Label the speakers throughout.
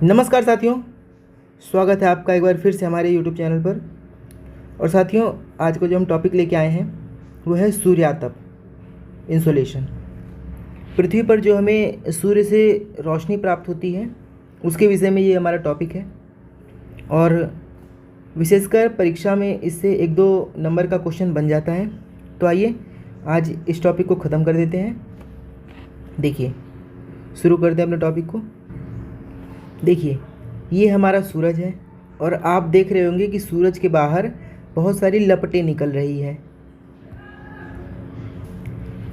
Speaker 1: नमस्कार साथियों, स्वागत है आपका एक बार फिर से हमारे YouTube चैनल पर। और साथियों, आज को जो हम टॉपिक लेके आए हैं वो है सूर्यातप, इंसोलेशन। पृथ्वी पर जो हमें सूर्य से रोशनी प्राप्त होती है उसके विषय में ये हमारा टॉपिक है। और विशेषकर परीक्षा में इससे 1-2 नंबर का क्वेश्चन बन जाता है। तो आइए आज इस टॉपिक को ख़त्म कर देते हैं। देखिए, शुरू करते हैं अपने टॉपिक को। देखिए, ये हमारा सूरज है और आप देख रहे होंगे कि सूरज के बाहर बहुत सारी लपटें निकल रही है।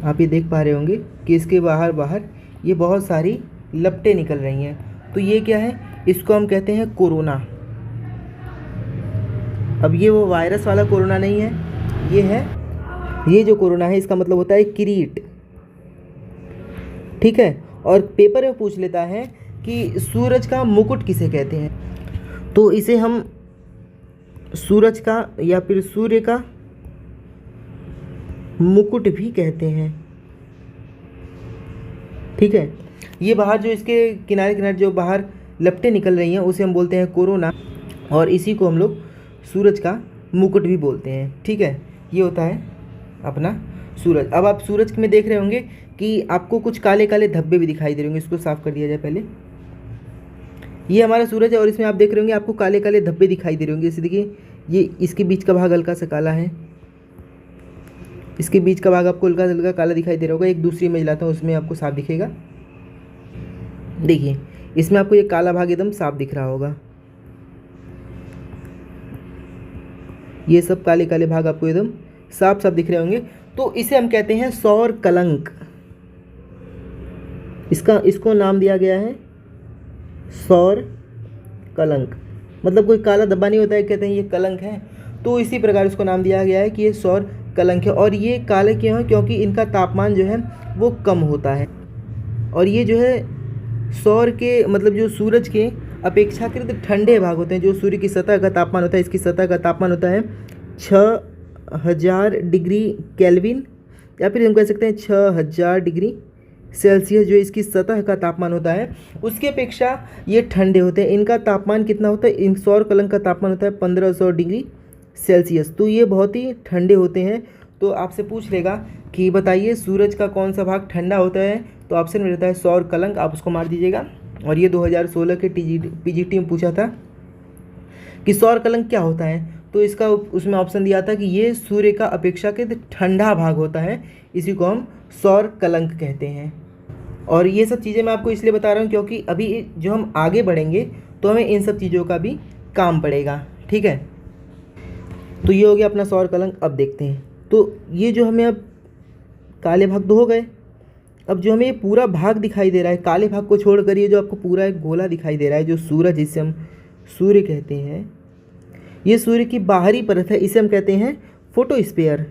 Speaker 1: आप ये देख पा रहे होंगे कि इसके बाहर ये बहुत सारी लपटें निकल रही हैं। तो ये क्या है? इसको हम कहते हैं कोरोना। अब ये वो वायरस वाला कोरोना नहीं है, ये जो कोरोना है इसका मतलब होता है किरीट। ठीक है। और पेपर में पूछ लेता है कि सूरज का मुकुट किसे कहते हैं, तो इसे हम सूरज का या फिर सूर्य का मुकुट भी कहते हैं। ठीक है। ये बाहर जो इसके किनारे किनारे जो बाहर लपटें निकल रही हैं उसे हम बोलते हैं कोरोना, और इसी को हम लोग सूरज का मुकुट भी बोलते हैं। ठीक है। ये होता है अपना सूरज। अब आप सूरज में देख रहे होंगे कि आपको कुछ काले काले धब्बे भी दिखाई दे रहे होंगे। इसको साफ कर दिया जाए पहले। ये हमारा सूरज है और इसमें आप देख रहे होंगे आपको काले काले धब्बे दिखाई दे रहे होंगे। इसे देखिए, ये इसके बीच का भाग हल्का सा काला है, इसके बीच का भाग आपको हल्का हल्का काला दिखाई दे रहा होगा। एक दूसरी इमेज लाता हूँ, उसमें आपको साफ दिखेगा। देखिए, इसमें आपको ये काला भाग एकदम साफ दिख रहा होगा। ये सब काले काले भाग आपको एकदम साफ साफ दिख रहे होंगे। तो इसे हम कहते हैं सौर कलंक। इसको नाम दिया गया है सौर कलंक। मतलब कोई काला धब्बा नहीं होता है, कहते हैं ये कलंक है, तो इसी प्रकार इसको नाम दिया गया है कि ये सौर कलंक है। और ये काले क्यों हैं? क्योंकि इनका तापमान जो है वो कम होता है। और ये जो है सौर के मतलब जो सूरज के अपेक्षाकृत ठंडे भाग होते हैं। जो सूर्य की सतह का तापमान होता है, इसकी सतह का तापमान होता है 6000 डिग्री केल्विन, या फिर हम कह सकते हैं 6000 डिग्री सेल्सियस। जो इसकी सतह का तापमान होता है उसकी अपेक्षा ये ठंडे होते हैं। इनका तापमान कितना होता है? इन सौर कलंक का तापमान होता है 1500 डिग्री सेल्सियस। तो ये बहुत ही ठंडे होते हैं। तो आपसे पूछ लेगा कि बताइए सूरज का कौन सा भाग ठंडा होता है, तो ऑप्शन में रहता है सौर कलंक। आप उसको मार दीजिएगा। और ये 2016 के पीजीटी में पूछा था कि सौर कलंक क्या होता है, तो इसका उसमें ऑप्शन दिया था कि ये सूर्य का अपेक्षाकृत ठंडा भाग होता है, इसी को हम सौर कलंक कहते हैं। और ये सब चीज़ें मैं आपको इसलिए बता रहा हूँ क्योंकि अभी जो हम आगे बढ़ेंगे तो हमें इन सब चीज़ों का भी काम पड़ेगा। ठीक है। तो ये हो गया अपना सौर कलंक। अब देखते हैं, तो ये जो हमें अब काले भाग तो हो गए। अब जो हमें ये पूरा भाग दिखाई दे रहा है, काले भाग को छोड़कर ये जो आपको पूरा एक गोला दिखाई दे रहा है, जो सूरज, जिसे हम सूर्य कहते हैं, ये सूर्य की बाहरी परत है। इसे हम कहते हैं फोटोस्फीयर।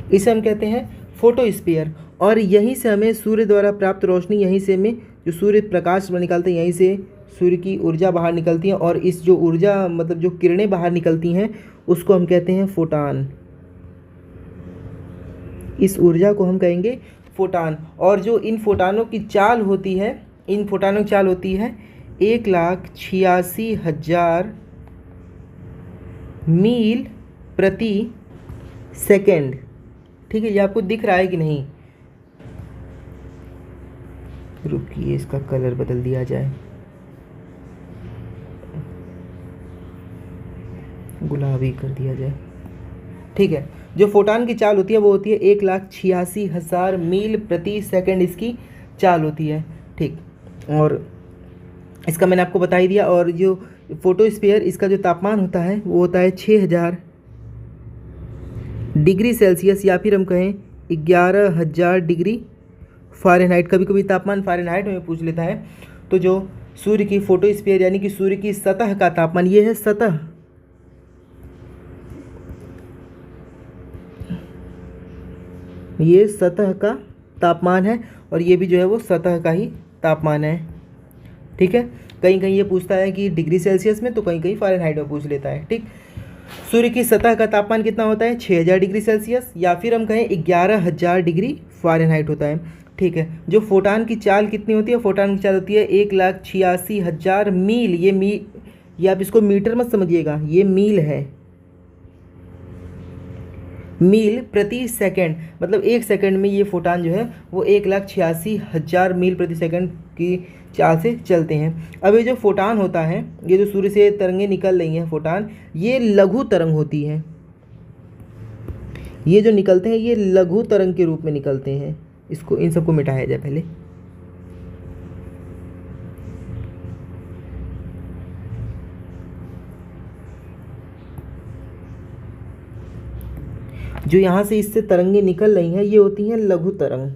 Speaker 1: इसे हम कहते हैं फोटोस्फीयर। और यहीं से हमें सूर्य द्वारा प्राप्त रोशनी, यहीं से हमें जो सूर्य प्रकाश निकालते हैं, यहीं से सूर्य की ऊर्जा बाहर निकलती है। और इस जो ऊर्जा मतलब जो किरणें बाहर निकलती हैं उसको हम कहते हैं फोटान। इस ऊर्जा को हम कहेंगे फोटान। और जो इन फोटानों की चाल होती है, 1,86,000 मील प्रति सेकेंड। ठीक है। ये आपको दिख रहा है कि नहीं? रुकिए, इसका कलर बदल दिया जाए, गुलाबी कर दिया जाए। ठीक है। जो फोटान की चाल होती है वो होती है 1,86,000 मील प्रति सेकंड इसकी चाल होती है। ठीक। और इसका मैंने आपको बता ही दिया। और जो फोटोस्फीयर, इसका जो तापमान होता है वो होता है 6000 डिग्री सेल्सियस, या फिर हम कहें 11000 डिग्री फ़ारेनहाइट। कभी कभी तापमान फ़ारेनहाइट में पूछ लेता है। तो जो सूर्य की फोटोस्फीयर यानी कि सूर्य की सतह का तापमान, ये है सतह, ये सतह का तापमान है। और ये भी जो है वो सतह का ही तापमान है। ठीक है, कहीं कहीं ये पूछता है कि डिग्री सेल्सियस में, तो कहीं कहीं फ़ारेनहाइट में पूछ लेता है। ठीक, सूर्य की सतह का तापमान कितना होता है? 6000 डिग्री सेल्सियस, या फिर हम कहें 11000 डिग्री फ़ारेनहाइट होता है। ठीक है, जो फोटान की चाल कितनी होती है? फोटान की चाल होती है 1,86,000 मील। ये आप इसको मीटर मत समझिएगा, ये मील है, मील प्रति सेकंड, मतलब एक सेकंड में ये फोटान जो है वो 1,86,000 मील प्रति सेकंड की चाल से चलते हैं। अब ये जो फोटान होता है, ये जो सूर्य से तरंगें निकल रही हैं फोटान, ये लघु तरंग होती हैं। ये जो निकलते हैं ये लघु तरंग के रूप में निकलते हैं। इसको, इन सबको मिटाया जाए पहले। जो यहाँ से इससे तरंगे निकल रही हैं ये होती हैं लघु तरंग।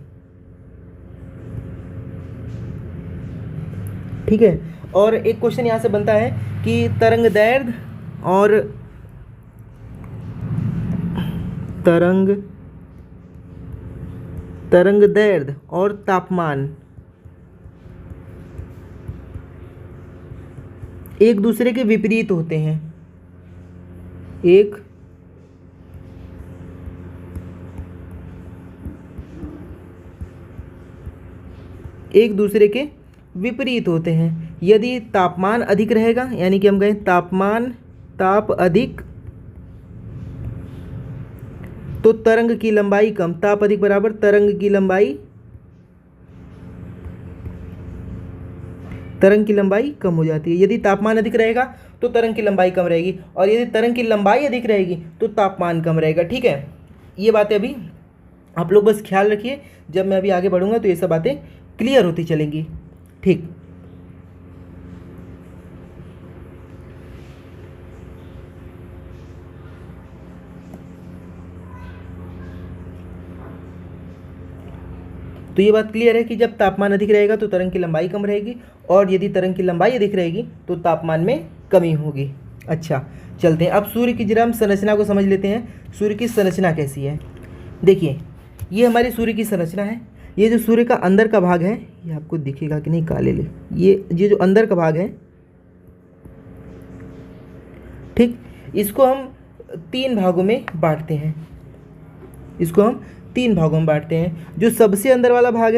Speaker 1: ठीक है, और एक क्वेश्चन यहाँ से बनता है कि तरंगदैर्घ्य और तरंगदैर्घ्य और तापमान एक दूसरे के विपरीत होते हैं। एक दूसरे के विपरीत होते हैं। यदि तापमान अधिक रहेगा, यानी कि हम कहें ताप अधिक, तो तरंग की लंबाई कम। ताप अधिक बराबर तरंग की लंबाई कम हो जाती है। यदि तापमान अधिक रहेगा तो तरंग की लंबाई कम रहेगी, और यदि तरंग की लंबाई अधिक रहेगी तो तापमान कम रहेगा। ठीक है, ये बातें अभी आप लोग बस ख्याल रखिए, जब मैं अभी आगे बढ़ूंगा तो ये सब बातें क्लियर होती चलेंगी। ठीक, तो ये बात क्लियर है कि जब तापमान अधिक रहेगा तो तरंग की लंबाई कम रहेगी, और यदि तरंग की लंबाई अधिक रहेगी तो तापमान में कमी होगी। अच्छा, चलते हैं अब सूर्य की जरा हम संरचना को समझ लेते हैं। सूर्य की संरचना कैसी है? देखिए, ये हमारी सूर्य की संरचना है। ये जो सूर्य का अंदर का भाग है, ये आपको दिखेगा कि नहीं, काले ले, ये जो अंदर का भाग है, ठीक, इसको हम तीन भागों में बांटते हैं। जो सबसे अंदर वाला भाग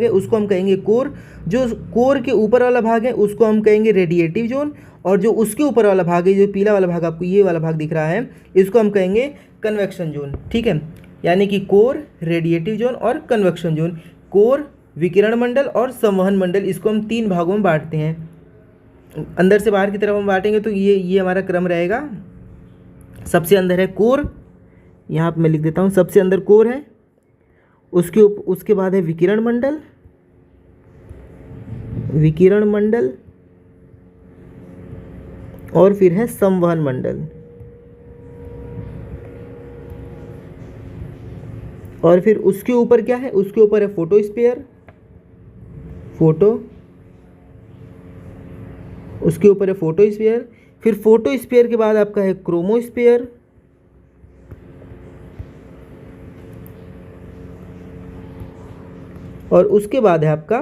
Speaker 1: है, उसको हम कहेंगे कोर। जो कोर के ऊपर वाला भाग है उसको हम कहेंगे रेडिएटिव जोन, और जो उसके ऊपर वाला भाग है, जो पीला वाला भाग आपको ये वाला भाग दिख रहा है, इसको हम कहेंगे कन्वेक्शन जोन। ठीक है, यानी कि कोर, रेडिएटिव जोन और कन्वेक्शन जोन। कोर, विकिरण मंडल और संवहन मंडल, इसको हम तीन भागों में बांटते हैं। अंदर से बाहर की तरफ हम बांटेंगे तो ये हमारा क्रम रहेगा। सबसे अंदर है कोर, यहाँ पे मैं लिख देता हूँ, सबसे अंदर कोर है, उसके बाद है विकिरण मंडल, और फिर है संवहन मंडल, और फिर उसके ऊपर क्या है? उसके ऊपर है फोटोस्फीयर, फिर फोटोस्फीयर के बाद आपका है क्रोमोस्फीयर, और उसके बाद है आपका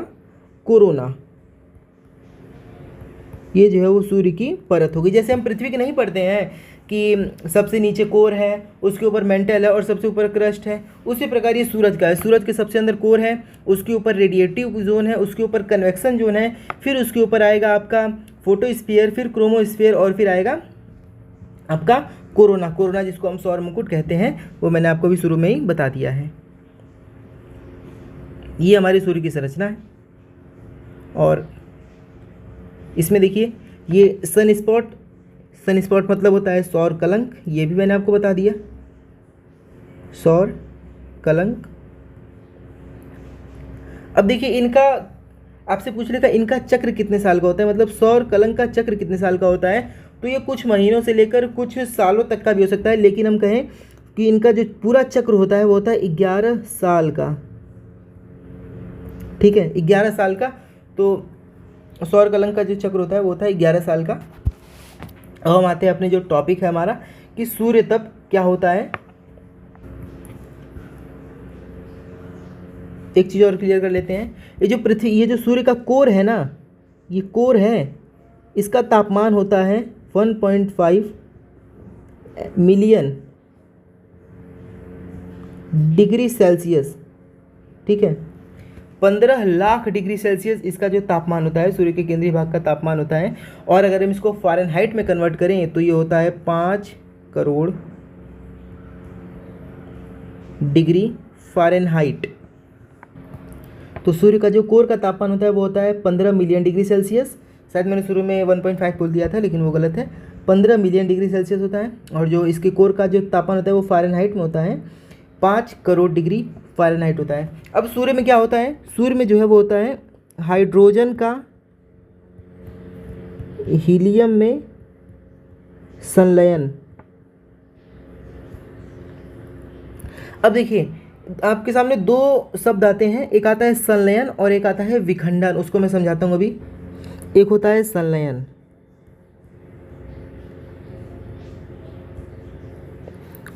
Speaker 1: कोरोना। ये जो है वो सूर्य की परत होगी। जैसे हम पृथ्वी की नहीं पढ़ते हैं कि सबसे नीचे कोर है, उसके ऊपर मेंटल है और सबसे ऊपर क्रस्ट है, उसी प्रकार ये सूरज का है। सूरज के सबसे अंदर कोर है, उसके ऊपर रेडिएटिव जोन है, उसके ऊपर कन्वेक्शन जोन है, फिर उसके ऊपर आएगा आपका फोटोस्फीयर, फिर क्रोमोस्फीयर, और फिर आएगा आपका कोरोना जिसको हम सौर मुकुट कहते हैं, वो मैंने आपको भी शुरू में ही बता दिया है। ये हमारी सूर्य की संरचना है। और इसमें देखिए, ये सन स्पॉट मतलब होता है सौर कलंक, ये भी मैंने आपको बता दिया, सौर कलंक। अब देखिए, इनका आपसे पूछ लेता, इनका चक्र कितने साल का होता है, मतलब सौर कलंक का चक्र कितने साल का होता है? तो ये कुछ महीनों से लेकर कुछ सालों तक का भी हो सकता है, लेकिन हम कहें कि इनका जो पूरा चक्र होता है वो होता है 11 साल का। ठीक है, 11 साल का। तो सौर कलंक का जो चक्र होता है वो होता है 11 साल का। अब हम आते हैं अपने जो टॉपिक है हमारा, कि सूर्य तप क्या होता है। एक चीज़ और क्लियर कर लेते हैं, ये जो पृथ्वी, ये जो सूर्य का कोर है ना, ये कोर है, इसका तापमान होता है 1.5 मिलियन डिग्री सेल्सियस। ठीक है, 15 लाख डिग्री सेल्सियस इसका जो तापमान होता है, सूर्य के केंद्रीय भाग का तापमान होता है। और अगर हम इसको फ़ारेनहाइट में कन्वर्ट करें तो ये होता है 5 करोड़ डिग्री फ़ारेनहाइट। तो सूर्य का जो कोर का तापमान होता है वो होता है 15 मिलियन डिग्री सेल्सियस। शायद मैंने शुरू में 1.5 बोल दिया था, लेकिन वो गलत है, 15 मिलियन डिग्री सेल्सियस होता है। और जो इसके कोर का जो तापमान होता है वो फ़ारेनहाइट में होता है 5 करोड़ डिग्री फ़ारेनहाइट होता है। अब सूर्य में क्या होता है, सूर्य में जो है वो होता है हाइड्रोजन का हीलियम में संलयन। अब देखिए आपके सामने दो शब्द आते हैं, एक आता है संलयन और एक आता है विखंडन। उसको मैं समझाता हूँ अभी। एक होता है संलयन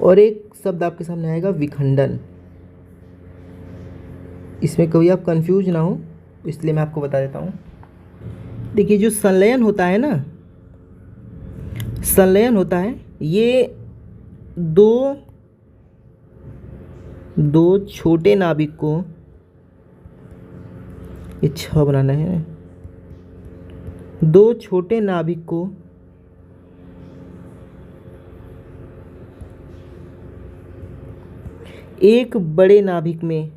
Speaker 1: और एक शब्द आपके सामने आएगा विखंडन। इसमें कभी आप कंफ्यूज ना हो, इसलिए मैं आपको बता देता हूँ। देखिए जो संलयन होता है ना, संलयन होता है, ये दो छोटे नाभिक को, ये 6 बनाना है, दो छोटे नाभिक को एक बड़े नाभिक में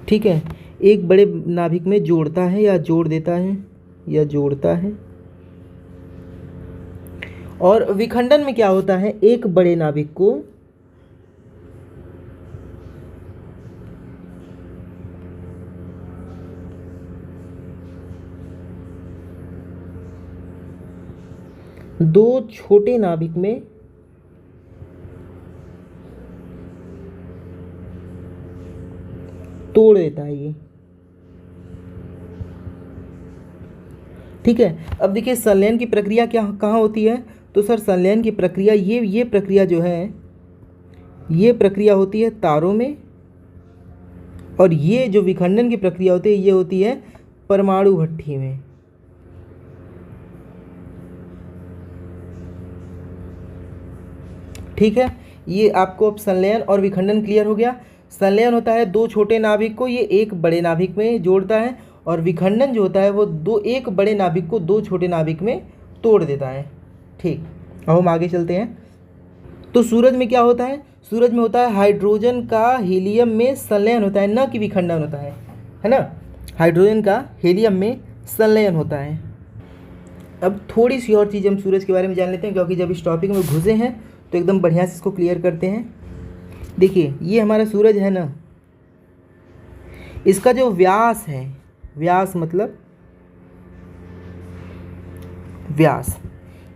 Speaker 1: ठीक है, एक बड़े नाभिक में जोड़ता है या जोड़ देता है या जोड़ता है। और विखंडन में क्या होता है, एक बड़े नाभिक को दो छोटे नाभिक में तोड़ देता है ये। ठीक है, अब देखिए संलयन की प्रक्रिया क्या कहाँ होती है, तो सर संलयन की प्रक्रिया ये प्रक्रिया जो है, ये प्रक्रिया होती है तारों में। और ये जो विखंडन की प्रक्रिया होती है ये होती है परमाणु भट्ठी में। ठीक है, ये आपको अब संलयन और विखंडन क्लियर हो गया। संलयन होता है दो छोटे नाभिक को ये एक बड़े नाभिक में जोड़ता है, और विखंडन जो होता है वो एक बड़े नाभिक को दो छोटे नाभिक में तोड़ देता है। ठीक, अब हम आगे चलते हैं। तो सूरज में क्या होता है, सूरज में होता है हाइड्रोजन का हीलियम में संलयन होता है, न कि विखंडन होता है ना। हाइड्रोजन का हीलियम में संलयन होता है। अब थोड़ी सी और चीज़ हम सूरज के बारे में जान लेते हैं, क्योंकि जब इस टॉपिक में घुसे हैं तो एकदम बढ़िया से इसको क्लियर करते हैं। देखिए ये हमारा सूरज है ना, इसका जो व्यास है, व्यास मतलब व्यास,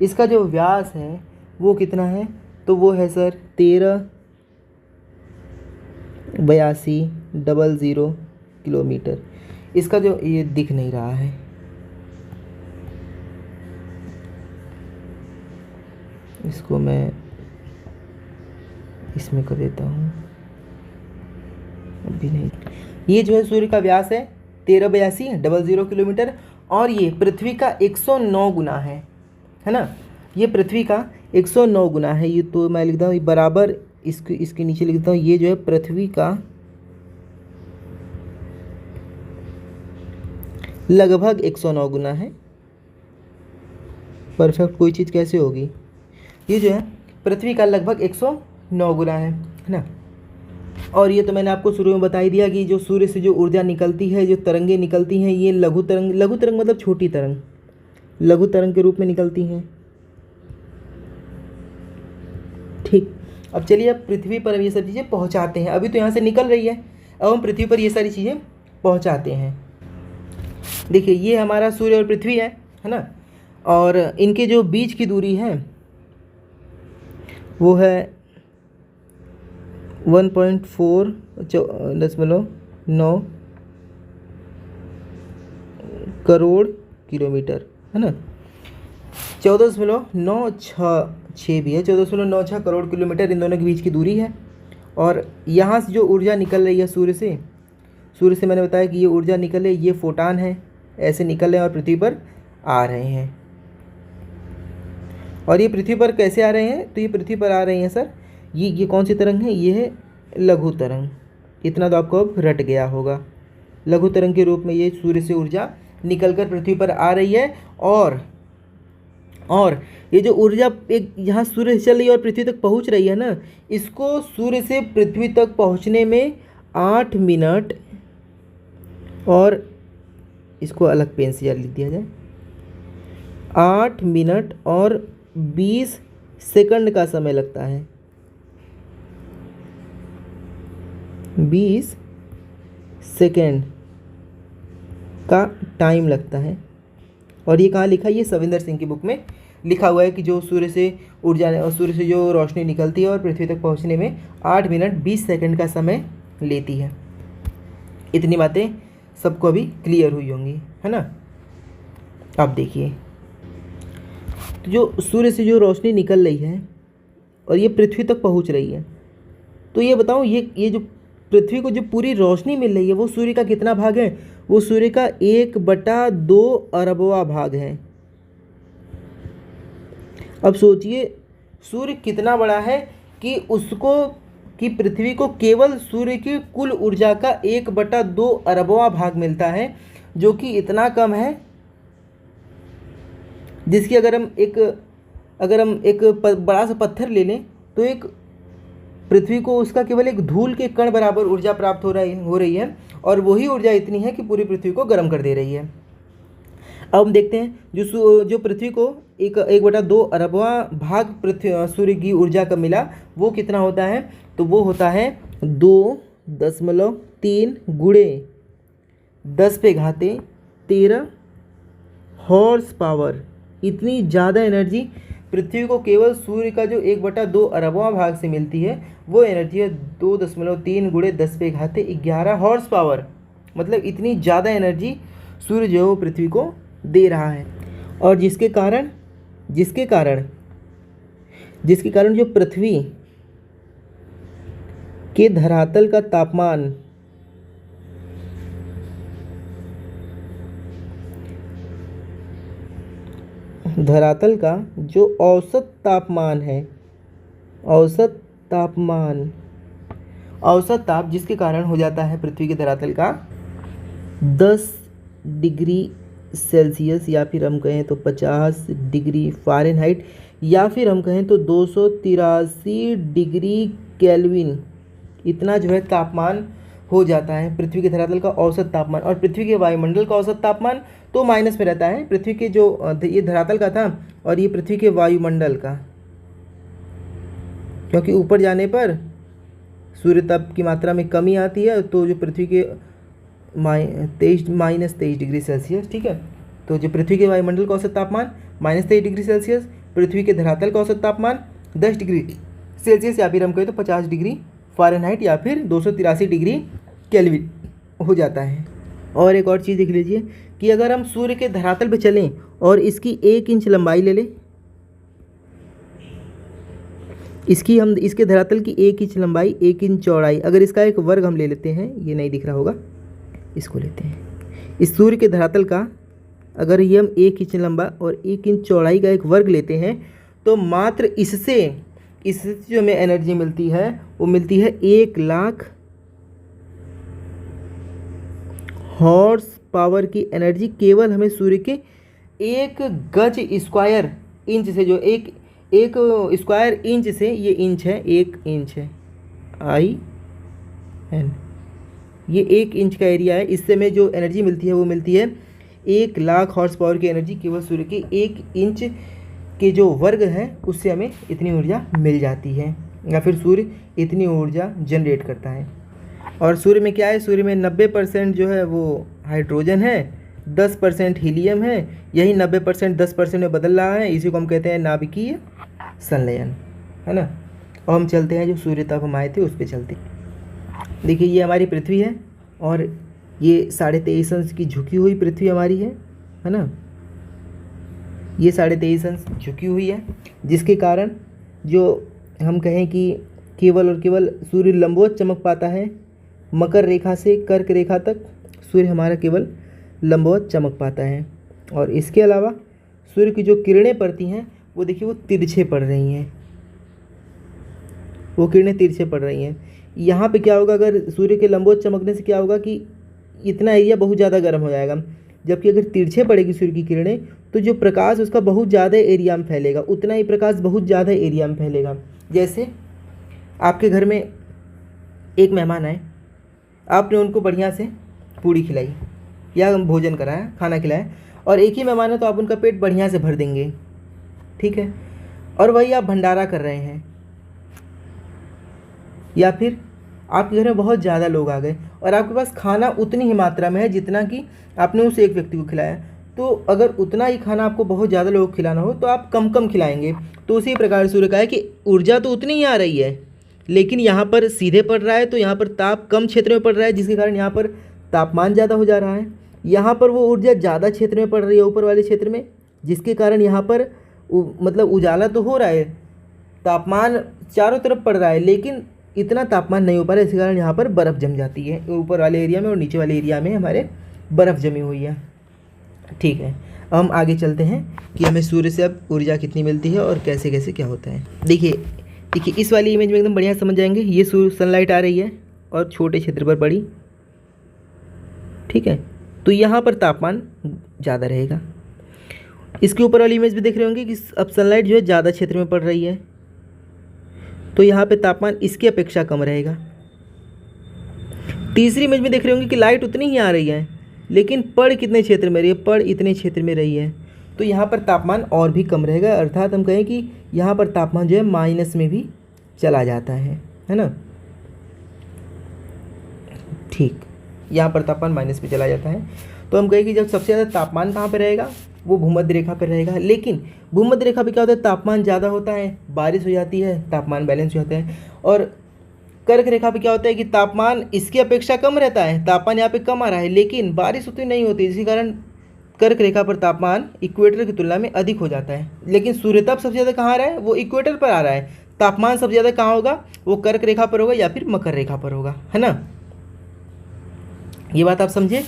Speaker 1: इसका जो व्यास है वो कितना है, तो वो है सर 138200 किलोमीटर। इसका जो ये दिख नहीं रहा है, इसको मैं इसमें कर देता हूँ, अभी नहीं। ये जो है सूर्य का व्यास है 138200 किलोमीटर, और ये पृथ्वी का 109 गुना है ना। ये पृथ्वी का 109 गुना है। ये तो मैं लिखता हूँ बराबर, इसके नीचे लिखता हूँ, ये जो है पृथ्वी का लगभग 109 गुना है। परफेक्ट कोई चीज़ कैसे होगी, ये जो है पृथ्वी का लगभग 109 गुना है ना। और ये तो मैंने आपको शुरू में बता ही दिया कि जो सूर्य से जो ऊर्जा निकलती है, जो तरंगें निकलती हैं, ये लघु तरंग मतलब छोटी तरंग, लघु तरंग के रूप में निकलती हैं। ठीक, अब चलिए अब पृथ्वी पर ये सब चीज़ें पहुंचाते हैं। अभी तो यहाँ से निकल रही है, अब हम पृथ्वी पर ये सारी चीज़ें पहुंचाते हैं। देखिए ये हमारा सूर्य और पृथ्वी है ना, और इनके जो बीच की दूरी है वो है 1.4 करोड़ किलोमीटर है ना। 14.966 भी है, 14.96 करोड़ किलोमीटर इन दोनों के बीच की दूरी है। और यहाँ से जो ऊर्जा निकल रही है सूर्य से मैंने बताया कि ये ऊर्जा निकल रही है, ये फोटान है, ऐसे निकल रहे हैं और पृथ्वी पर आ रहे हैं। और ये पृथ्वी पर कैसे आ रहे हैं? तो ये पृथ्वी पर आ रहे हैं सर, ये कौन सी तरंग है? ये है लघु तरंग। इतना तो आपको अब रट गया होगा। लघु तरंग के रूप में ये सूर्य से ऊर्जा निकलकर पृथ्वी पर आ रही है। और ये जो ऊर्जा एक यहाँ सूर्य से चल रही है और पृथ्वी तक पहुँच रही है ना, इसको सूर्य से पृथ्वी तक पहुँचने में 8 मिनट, और इसको अलग पेन से लिख दिया जाए, 8 मिनट और 20 सेकंड का समय लगता है। 20 सेकंड का टाइम लगता है। और ये कहाँ लिखा है? ये सविंदर सिंह की बुक में लिखा हुआ है कि जो सूर्य से ऊर्जा और सूर्य से जो रोशनी निकलती है और पृथ्वी तक पहुंचने में 8 मिनट 20 सेकंड का समय लेती है। इतनी बातें सबको अभी क्लियर हुई होंगी, है ना? अब देखिए, तो जो सूर्य से जो रोशनी निकल रही है और ये पृथ्वी तक पहुंच रही है, तो ये बताओ, ये जो पृथ्वी को जो पूरी रोशनी मिल रही है वो सूर्य का कितना भाग है? वो सूर्य का 1/2 अरबवा भाग है। अब सोचिए सूर्य कितना बड़ा है कि पृथ्वी को केवल सूर्य की कुल ऊर्जा का 1/2 अरबवा भाग मिलता है, जो कि इतना कम है जिसकी अगर हम एक बड़ा सा पत्थर ले लें तो एक पृथ्वी को उसका केवल एक धूल के कण बराबर ऊर्जा प्राप्त हो रही है, और वही ऊर्जा इतनी है कि पूरी पृथ्वी को गर्म कर दे रही है। अब हम देखते हैं जो पृथ्वी को 1/2 अरबवा भाग सूर्य की ऊर्जा का मिला, वो कितना होता है? तो वो होता है 2.3 गुणे 10⁻13 हॉर्स पावर। इतनी ज़्यादा एनर्जी पृथ्वी को केवल सूर्य का जो 1/2 अरबवा भाग से मिलती है, वो एनर्जी है 2.3 गुणे 10⁻11 हॉर्स पावर। मतलब इतनी ज़्यादा एनर्जी सूर्य जो है वो पृथ्वी को दे रहा है। और जिसके कारण जो पृथ्वी के धरातल का तापमान जो औसत ताप जिसके कारण हो जाता है पृथ्वी के धरातल का 10 डिग्री सेल्सियस, या फिर हम कहें तो 50 डिग्री फ़ारेनहाइट, या फिर हम कहें तो 283 डिग्री केल्विन, इतना जो है तापमान हो जाता है पृथ्वी के धरातल का औसत तापमान। और पृथ्वी के वायुमंडल का औसत तापमान तो माइनस में रहता है। पृथ्वी के जो ये धरातल का था और ये पृथ्वी के वायुमंडल का, क्योंकि ऊपर जाने पर सूर्य ताप की मात्रा में कमी आती है, तो जो पृथ्वी के -23 डिग्री सेल्सियस, ठीक है। तो जो पृथ्वी के वायुमंडल का औसत तापमान -23 डिग्री सेल्सियस, पृथ्वी के धरातल का औसत तापमान 10 डिग्री सेल्सियस, या फिर हम कहें तो 50 डिग्री फ़ारेनहाइट, या फिर 283 डिग्री केल्विन हो जाता है। और एक और चीज़ देख लीजिए कि अगर हम सूर्य के धरातल पर चलें और इसकी 1 इंच लंबाई ले लें, इसके धरातल की 1 इंच लंबाई, 1 इंच चौड़ाई, अगर इसका एक वर्ग हम ले लेते हैं, ये नहीं दिख रहा होगा, इसको लेते हैं, इस सूर्य के धरातल का अगर ये हम 1 इंच लंबा और 1 इंच चौड़ाई का एक वर्ग लेते हैं, तो मात्र इससे जो हमें एनर्जी मिलती है वो मिलती है 1,00,000 हॉर्स पावर की एनर्जी, केवल हमें सूर्य के 1 गज स्क्वायर इंच से, जो एक स्क्वायर इंच से, ये इंच है, 1 इंच है IN, ये 1 इंच का एरिया है, इससे हमें जो एनर्जी मिलती है वो मिलती है 1,00,000 हॉर्स पावर की एनर्जी, केवल सूर्य के 1 इंच के जो वर्ग है उससे हमें इतनी ऊर्जा मिल जाती है, या फिर सूर्य इतनी ऊर्जा जनरेट करता है। और सूर्य में क्या है? सूर्य में 90% जो है वो हाइड्रोजन है, 10% हीलियम है, यही 90% 10% में बदल रहा है, इसी को हम कहते हैं नाभिकीय संलयन, है ना। और हम चलते हैं जो सूर्य तक हम आए थे उस पर चलते। देखिए ये हमारी पृथ्वी है और ये 23.5 अंश की झुकी हुई पृथ्वी हमारी है ना। ये 23.5 अंश झुकी हुई है, जिसके कारण जो हम कहें कि केवल और केवल सूर्य लंबवत चमक पाता है। मकर रेखा से कर्क रेखा तक सूर्य हमारा केवल लंबवत चमक पाता है। और इसके अलावा सूर्य की जो किरणें पड़ती हैं वो देखिए वो तिरछे पड़ रही हैं, वो किरणें तिरछे पड़ रही हैं। यहाँ पे क्या होगा, अगर सूर्य के लंबवत चमकने से क्या होगा कि इतना एरिया बहुत ज़्यादा गर्म हो जाएगा, जबकि अगर तिरछे पड़ेगी सूर्य की किरणें तो जो प्रकाश उसका बहुत ज़्यादा एरिया में फैलेगा, उतना ही प्रकाश बहुत ज़्यादा एरिया में फैलेगा। जैसे आपके घर में एक मेहमान आए, आपने उनको बढ़िया से पूड़ी खिलाई या भोजन कराया, खाना खिलाया, और एक ही मेहमान है तो आप उनका पेट बढ़िया से भर देंगे, ठीक है। और वही आप भंडारा कर रहे हैं, या फिर आपके घर में बहुत ज़्यादा लोग आ गए और आपके पास खाना उतनी ही मात्रा में है जितना कि आपने उस एक व्यक्ति को खिलाया, तो अगर उतना ही खाना आपको बहुत ज़्यादा लोगों को खिलाना हो तो आप कम कम खिलाएंगे। तो उसी प्रकार सूर्य का है कि ऊर्जा तो उतनी ही आ रही है, लेकिन यहाँ पर सीधे पड़ रहा है तो यहाँ पर ताप कम क्षेत्र में पड़ रहा है, जिसके कारण यहाँ पर तापमान ज़्यादा हो जा रहा है। यहाँ पर वो ऊर्जा ज़्यादा क्षेत्र में पड़ रही है, ऊपर वाले क्षेत्र में, जिसके कारण यहाँ पर मतलब उजाला तो हो रहा है, तापमान चारों तरफ पड़ रहा है, लेकिन इतना तापमान नहीं हो पा रहा है। इसके कारण यहाँ पर बर्फ़ जम जाती है ऊपर वाले एरिया में, और नीचे वाले एरिया में हमारे बर्फ़ जमी हुई है, ठीक है। अब हम आगे चलते हैं कि हमें सूर्य से अब ऊर्जा कितनी मिलती है और कैसे कैसे क्या होता है। देखिए इस वाली इमेज में एकदम बढ़िया समझ जाएंगे। ये सूर्य सनलाइट आ रही है और छोटे क्षेत्र पर पड़ी, ठीक है, तो यहाँ पर तापमान ज़्यादा रहेगा। इसके ऊपर वाली इमेज भी देख रहे होंगे कि अब सनलाइट जो है ज़्यादा क्षेत्र में पड़ रही है, तो यहाँ पे तापमान इसकी अपेक्षा कम रहेगा। तीसरी इमेज में देख रहे होंगे कि लाइट उतनी ही आ रही है, लेकिन पड़ कितने क्षेत्र में रही है, पड़ इतने क्षेत्र में रही है, तो यहाँ पर तापमान और भी कम रहेगा। अर्थात हम कहें कि यहाँ पर तापमान जो है माइनस में भी चला जाता है ना, ठीक, यहाँ पर तापमान माइनस में चला जाता है। तो हम कहें कि जब सबसे ज़्यादा तापमान कहाँ पर रहेगा, वो भूमध्य रेखा पर रहेगा। लेकिन भूमध्य रेखा पे क्या होता है, तापमान ज़्यादा होता है, बारिश हो जाती है, तापमान बैलेंस हो जाता है। और कर्क रेखा पे क्या होता है कि तापमान इसकी अपेक्षा कम रहता है, तापमान यहाँ पे कम आ रहा है, लेकिन बारिश उतनी नहीं होती, जिसके कारण कर्क रेखा पर तापमान इक्वेटर की तुलना में अधिक हो जाता है। लेकिन सूर्यताप सबसे ज़्यादा कहाँ आ रहा है, वो इक्वेटर पर आ रहा है। तापमान सबसे ज़्यादा कहाँ होगा, वो कर्क रेखा पर होगा या फिर मकर रेखा पर होगा, है ना। ये बात आप समझे।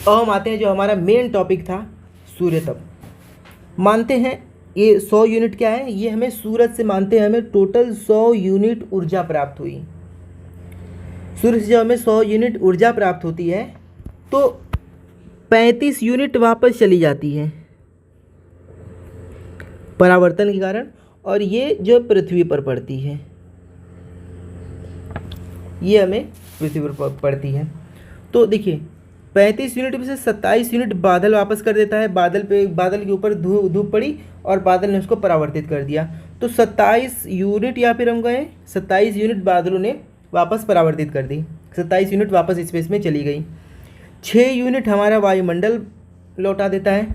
Speaker 1: अब हम आते हैं जो हमारा मेन टॉपिक था, सूर्यताप। मानते हैं ये 100 यूनिट क्या है, ये हमें सूरज से मानते हैं हमें टोटल 100 यूनिट ऊर्जा प्राप्त हुई। सूर्य से जब हमें 100 यूनिट ऊर्जा प्राप्त होती है तो 35 यूनिट वापस चली जाती है परावर्तन के कारण, और ये जो पृथ्वी पर पड़ती है, ये हमें पृथ्वी पर पड़ती है। तो देखिए 35 यूनिट में से 27 यूनिट बादल वापस कर देता है, बादल के ऊपर धूप पड़ी और बादल ने उसको परावर्तित कर दिया, तो 27 यूनिट या फिर हम कहें 27 यूनिट बादलों ने वापस परावर्तित कर दी, 27 यूनिट वापस स्पेस में चली गई। 6 यूनिट हमारा वायुमंडल लौटा देता है,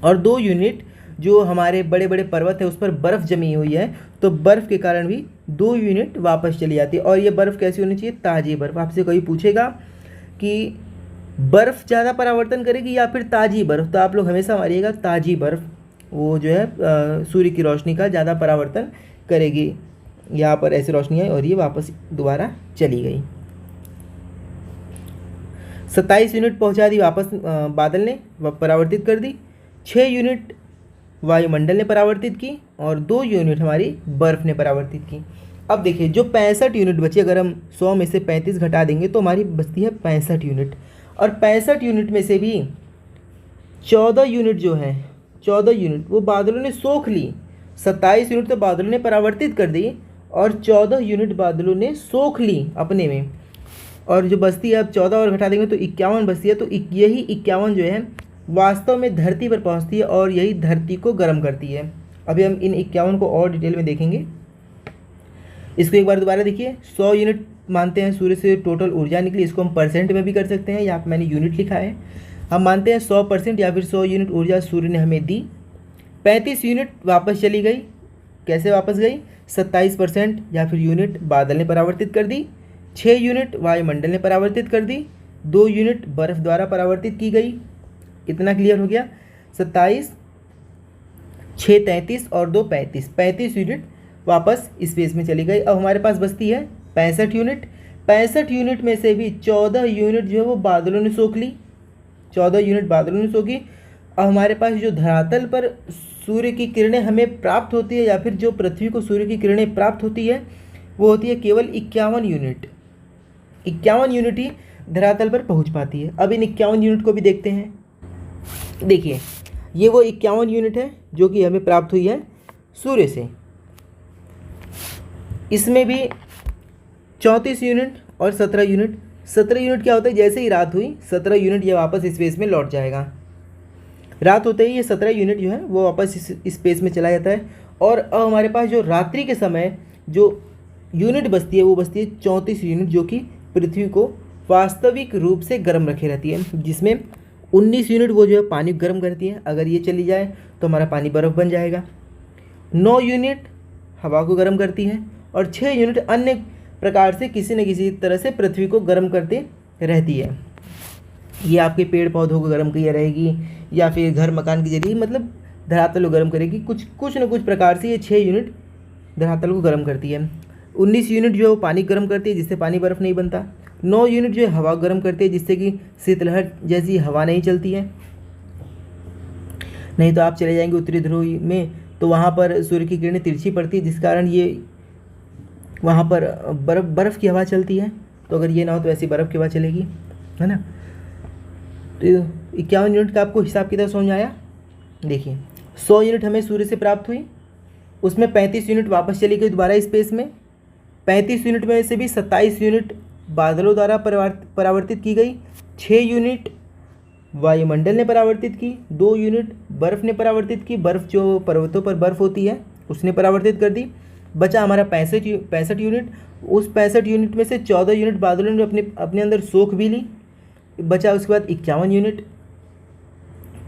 Speaker 1: और 2 यूनिट जो हमारे बड़े बड़े पर्वत है उस पर बर्फ़ जमी हुई है, तो बर्फ़ के कारण भी 2 यूनिट वापस चली जाती है। और ये बर्फ़ कैसी होनी चाहिए, ताज़ी बर्फ़। आपसे कोई पूछेगा कि बर्फ़ ज़्यादा परावर्तन करेगी या फिर ताज़ी बर्फ़, तो आप लोग हमेशा मारिएगा ताज़ी बर्फ़, वो जो है सूर्य की रोशनी का ज़्यादा परावर्तन करेगी। यहाँ पर ऐसी रोशनी है और ये वापस दोबारा चली गई। 27 यूनिट पहुँचा दी वापस बादल ने परावर्तित कर दी, 6 यूनिट वायुमंडल ने परावर्तित की, और 2 यूनिट हमारी बर्फ़ ने परावर्तित की। अब देखिए जो 65 यूनिट बची, अगर हम 100 में से 35 घटा देंगे तो हमारी बचती है 65 यूनिट, और 65 यूनिट में से भी 14 यूनिट जो है, 14 यूनिट वो बादलों ने सोख ली। 27 यूनिट तो बादलों ने परावर्तित कर दी और 14 यूनिट बादलों ने सोख ली अपने में, और जो बचती है अब 14 और घटा देंगे तो 51 बचती है। तो यही 51 जो है वास्तव में धरती पर पहुंचती है और यही धरती को गर्म करती है। अभी हम इन 51 को और डिटेल में देखेंगे। इसको एक बार दोबारा देखिए, 100 यूनिट मानते हैं सूर्य से टोटल ऊर्जा निकली, इसको हम परसेंट में भी कर सकते हैं, यहाँ पर मैंने यूनिट लिखा है। हम मानते हैं 100% या फिर 100 यूनिट ऊर्जा सूर्य ने हमें दी, 35 यूनिट वापस चली गई। कैसे वापस गई, 27% या फिर यूनिट बादल ने परावर्तित कर दी, 6 यूनिट वायुमंडल ने परावर्तित कर दी, 2 यूनिट बर्फ़ द्वारा परावर्तित की गई, कितना क्लियर हो गया? 27, 6 33 और 2 35, 35 यूनिट वापस स्पेस में चली गई। अब हमारे पास बचती है 65 यूनिट। 65 यूनिट में से भी 14 यूनिट जो है वो बादलों ने सोख ली, 14 यूनिट बादलों ने सोखी। अब हमारे पास जो धरातल पर सूर्य की किरणें हमें प्राप्त होती है, या फिर जो पृथ्वी को सूर्य की किरणें प्राप्त होती है, वो होती है केवल 51 यूनिट। 51 यूनिट ही धरातल पर पहुंच पाती है। अब इन 51 यूनिट को भी देखते हैं। देखिए, ये वो 51 यूनिट है जो कि हमें प्राप्त हुई है सूर्य से। इसमें भी 34 यूनिट और 17 यूनिट। 17 यूनिट क्या होता है? जैसे ही रात हुई 17 यूनिट ये वापस स्पेस में लौट जाएगा। रात होते ही ये 17 यूनिट जो है वो वापस इस स्पेस में चला जाता है। और अब हमारे पास जो रात्रि के समय जो यूनिट बचती है वो बचती है 34 यूनिट, जो कि पृथ्वी को वास्तविक रूप से गर्म रखे रहती है, जिसमें 19 यूनिट वो जो है पानी गर्म करती है। अगर ये चली जाए तो हमारा पानी बर्फ़ बन जाएगा। 9 यूनिट हवा को गर्म करती है और 6 यूनिट अन्य प्रकार से किसी न किसी तरह से पृथ्वी को गर्म करते रहती है। ये आपके पेड़ पौधों को गर्म किया रहेगी, या फिर घर मकान के जरिए मतलब धरातल को गर्म करेगी। कुछ न कुछ प्रकार से ये 6 यूनिट धरातल को गर्म करती है। 19 यूनिट जो है वो पानी गर्म करती है, जिससे पानी बर्फ़ नहीं बनता। 9 यूनिट जो है हवा गर्म करती है, जिससे कि शीतलहर जैसी हवा नहीं चलती है। नहीं तो आप चले जाएंगे उत्तरी ध्रुव में, तो वहाँ पर सूर्य की किरणें तिरछी पड़ती है, जिस कारण ये वहाँ पर बर्फ़ की हवा चलती है। तो अगर ये ना हो तो ऐसी बर्फ़ की हवा चलेगी, है ना। तो 51 यूनिट का आपको हिसाब कितना समझ आया? देखिए, 100 यूनिट हमें सूर्य से प्राप्त हुई, उसमें 35 यूनिट वापस चली गई दोबारा स्पेस में। 35 यूनिट में से भी 27 यूनिट बादलों द्वारा परावर्तित की गई, 6 यूनिट वायुमंडल ने परावर्तित की, 2 यूनिट बर्फ़ ने परावर्तित की, बर्फ़ जो पर्वतों पर बर्फ़ होती है उसने परावर्तित कर दी। बचा हमारा 65 यूनिट। उस 65 यूनिट में से 14 यूनिट बादलों ने अपने अंदर सोख भी ली। बचा उसके बाद 51 यूनिट।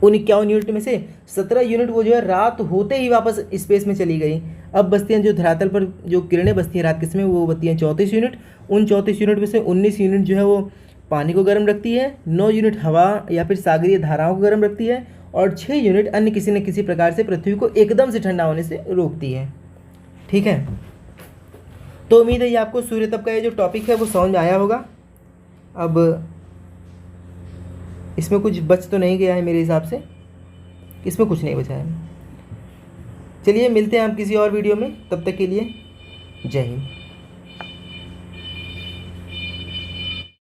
Speaker 1: उन 51 यूनिट में से 17 यूनिट वो जो है रात होते ही वापस स्पेस में चली गई। अब बचती हैं जो धरातल पर जो किरणें बचती हैं रात के समय, वो बचती हैं 34 यूनिट। उन 34 यूनिट में से 19 यूनिट जो है वो पानी को गर्म रखती है, 9 यूनिट हवा या फिर सागरीय धाराओं को गर्म रखती है, और 6 यूनिट अन्य किसी न किसी प्रकार से पृथ्वी को एकदम से ठंडा होने से रोकती है। ठीक है, तो उम्मीद है ये आपको सूर्य तप का ये जो टॉपिक है वो समझ में आया होगा। अब इसमें कुछ बच तो नहीं गया है मेरे हिसाब से, इसमें कुछ नहीं बचा है। चलिए मिलते हैं हम किसी और वीडियो में, तब तक के लिए जय हिंद।